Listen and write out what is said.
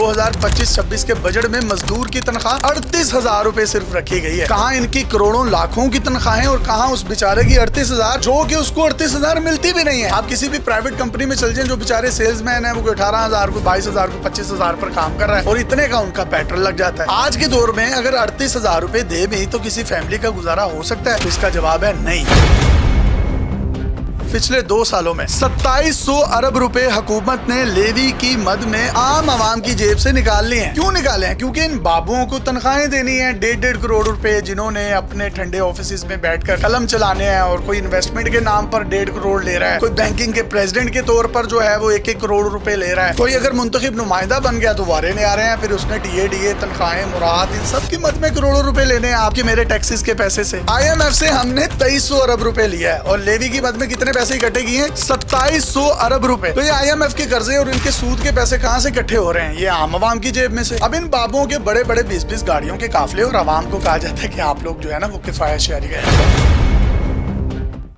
2025-26 के बजट में मजदूर की तनख्वाह 38,000 रुपए सिर्फ रखी गई है। कहाँ इनकी करोड़ों लाखों की तनख्वाहें और कहाँ उस बेचारे की 38,000, जो कि उसको 38,000 मिलती भी नहीं है। आप किसी भी प्राइवेट कंपनी में चल जाए, जो बेचारे सेल्समैन है वो 18,000 को, 22,000 को, 25,000 पर काम कर रहा है और इतने का उनका पेट्रोल लग जाता है। आज के दौर में अगर 38,000 रुपए दे भी तो किसी फैमिली का गुजारा हो सकता है? तो इसका जवाब है नहीं। पिछले 2 सालों में 2700 अरब रुपए हुकूमत ने लेवी की मद में आम आवाम की जेब से निकाल लिए हैं। क्यों निकाले हैं? क्योंकि इन बाबुओं को तनख्वाहें देनी है 1.5 करोड़ रुपए, जिन्होंने अपने ठंडे ऑफिस में बैठकर कलम चलाने हैं, और कोई इन्वेस्टमेंट के नाम पर 1.5 करोड़ ले रहा है, कोई बैंकिंग के प्रेसिडेंट के तौर पर जो है वो 1-1 करोड़ रुपए ले रहा है, कोई अगर मुंतखब नुमाइंदा बन गया तो वारे नहीं आ रहे हैं, फिर उसने टीए तनख्वाहें मुराद इन सब की मद में करोड़ों रुपए लेने हैं आपके मेरे टैक्सेस के पैसे से। IMF से हमने 2300 अरब रुपए लिया है और लेवी की मद में कितने पैसे इकट्ठे किए हैं? 2700 अरब रुपए। तो ये IMF के कर्जे और इनके सूद के पैसे कहां से इकट्ठे हो रहे हैं? ये आम आवाम की जेब में से। अब इन बाबुओं के बड़े बड़े 20-20 गाड़ियों के काफले और आवाम को कहा जाता है कि आप लोग जो है ना वो किफायत शेयरी करें।